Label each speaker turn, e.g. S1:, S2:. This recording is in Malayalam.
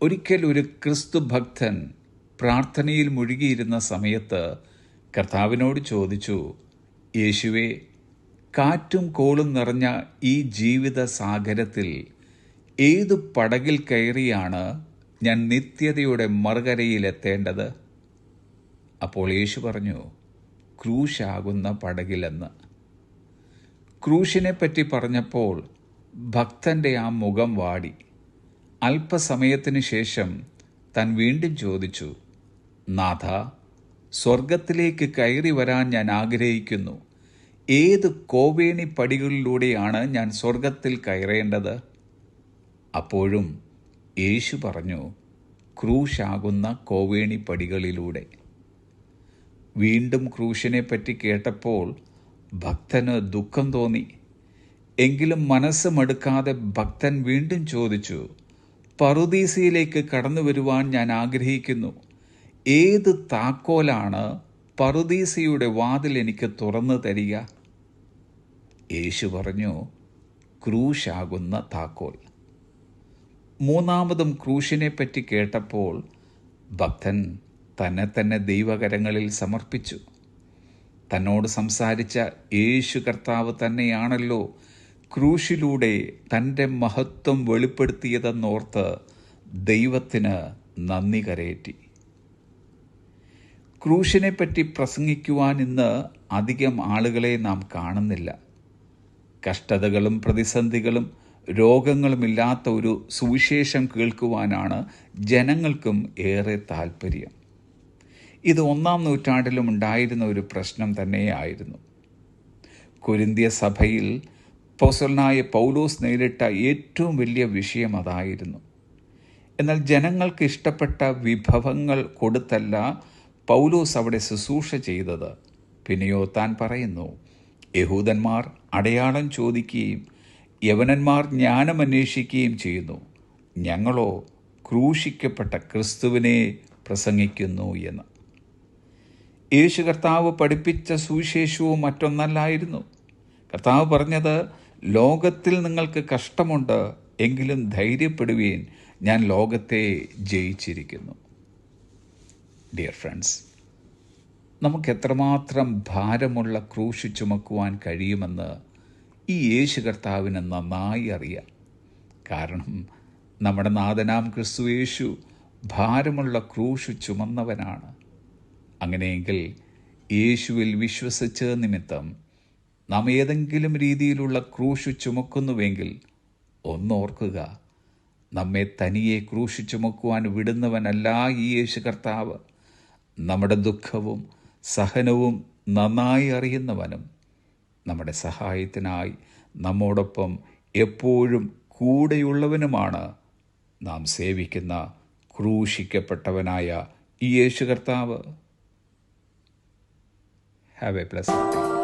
S1: ഒരിക്കൽ ഒരു ക്രിസ്തു ഭക്തൻ പ്രാർത്ഥനയിൽ മുഴുകിയിരുന്ന സമയത്ത് കർത്താവിനോട് ചോദിച്ചു, യേശുവേ, കാറ്റും കോളും നിറഞ്ഞ ഈ ജീവിത സാഗരത്തിൽ ഏതു പടകിൽ കയറിയാണ് ഞാൻ നിത്യതയുടെ മറുകരയിലെത്തേണ്ടത്? അപ്പോൾ യേശു പറഞ്ഞു, ക്രൂശാകുന്ന പടകിലെന്ന്. ക്രൂശിനെപ്പറ്റി പറഞ്ഞപ്പോൾ ഭക്തൻ്റെ ആ മുഖം വാടി. അല്പസമയത്തിന് ശേഷം താൻ വീണ്ടും ചോദിച്ചു, നാഥ, സ്വർഗത്തിലേക്ക് കയറി വരാൻ ഞാൻ ആഗ്രഹിക്കുന്നു. ഏത് കോവേണി പടികളിലൂടെയാണ് ഞാൻ സ്വർഗത്തിൽ കയറേണ്ടത്? അപ്പോഴും യേശു പറഞ്ഞു, ക്രൂശാകുന്ന കോവേണി പടികളിലൂടെ. വീണ്ടും ക്രൂശിനെപ്പറ്റി കേട്ടപ്പോൾ ഭക്തന് ദുഃഖം തോന്നി. എങ്കിലും മനസ്സ് മടുക്കാതെ ഭക്തൻ വീണ്ടും ചോദിച്ചു, പറുദീസയിലേക്ക് കടന്നു വരുവാൻ ഞാൻ ആഗ്രഹിക്കുന്നു. ഏത് താക്കോലാണ് പറുദീസയുടെ വാതിൽ എനിക്ക് തുറന്നു തരിക? യേശു പറഞ്ഞു, ക്രൂശാകുന്ന താക്കോൽ. മൂന്നാമതും ക്രൂശിനെപ്പറ്റി കേട്ടപ്പോൾ ഭക്തൻ തന്നെ ദൈവകരങ്ങളിൽ സമർപ്പിച്ചു. തന്നോട് സംസാരിച്ച യേശു കർത്താവ് തന്നെയാണല്ലോ ക്രൂശിലൂടെ തൻ്റെ മഹത്വം വെളിപ്പെടുത്തിയതെന്നോർത്ത് ദൈവത്തിന് നന്ദി കരേറ്റി. ക്രൂശിനെപ്പറ്റി പ്രസംഗിക്കുവാൻ ഇന്ന് അധികം ആളുകളെ നാം കാണുന്നില്ല. കഷ്ടതകളും പ്രതിസന്ധികളും രോഗങ്ങളുമില്ലാത്ത ഒരു സുവിശേഷം കേൾക്കുവാനാണ് ജനങ്ങൾക്കും ഏറെ താല്പര്യം. ഇത് 1-ാം നൂറ്റാണ്ടിലും ഉണ്ടായിരുന്ന ഒരു പ്രശ്നം തന്നെയായിരുന്നു. കൊരിന്ത്യ സഭയിൽ അപ്പോസ്തലനായ പൗലോസ് നേരിട്ട ഏറ്റവും വലിയ വിഷയം അതായിരുന്നു. എന്നാൽ ജനങ്ങൾക്ക് ഇഷ്ടപ്പെട്ട വിഭവങ്ങൾ കൊടുത്തല്ല പൗലോസ് അവിടെ ശുശ്രൂഷ ചെയ്തത്. പിന്നെയോ താൻ പറയുന്നു, യഹൂദന്മാർ അടയാളം ചോദിക്കുകയും യവനന്മാർ ജ്ഞാനം അന്വേഷിക്കുകയും ചെയ്യുന്നു, ഞങ്ങളോ ക്രൂശിക്കപ്പെട്ട ക്രിസ്തുവിനെ പ്രസംഗിക്കുന്നു എന്ന്. യേശു കർത്താവ് പഠിപ്പിച്ച സുവിശേഷവും മറ്റൊന്നല്ലായിരുന്നു. കർത്താവ് പറഞ്ഞത്, ലോകത്തിൽ നിങ്ങൾക്ക് കഷ്ടമുണ്ട്, എങ്കിലും ധൈര്യപ്പെടുവീൻ, ഞാൻ ലോകത്തെ ജയിച്ചിരിക്കുന്നു. ഡിയർ ഫ്രണ്ട്സ്, നമുക്ക് എത്രമാത്രം ഭാരമുള്ള ക്രൂശ് ചുമക്കുവാൻ കഴിയുമെന്ന് ഈ യേശു കർത്താവിന് നന്നായി അറിയാം. കാരണം നമ്മുടെ നാഥനാം ക്രിസ്തു യേശു ഭാരമുള്ള ക്രൂശ് ചുമന്നവനാണ്. അങ്ങനെയെങ്കിൽ യേശുവിൽ വിശ്വസിച്ച നിമിത്തം നാം ഏതെങ്കിലും രീതിയിലുള്ള ക്രൂശ് ചുമക്കുന്നുവെങ്കിൽ ഒന്നോർക്കുക, നമ്മെ തനിയെ ക്രൂശ് ചുമക്കുവാൻ വിടുന്നവനല്ല ഈ യേശു കർത്താവ്. നമ്മുടെ ദുഃഖവും സഹനവും നന്നായി അറിയുന്നവനും നമ്മുടെ സഹായത്തിനായി നമ്മോടൊപ്പം എപ്പോഴും കൂടെയുള്ളവനുമാണ് നാം സേവിക്കുന്ന ക്രൂശിക്കപ്പെട്ടവനായ ഈ യേശു കർത്താവ്. Have a blessed day.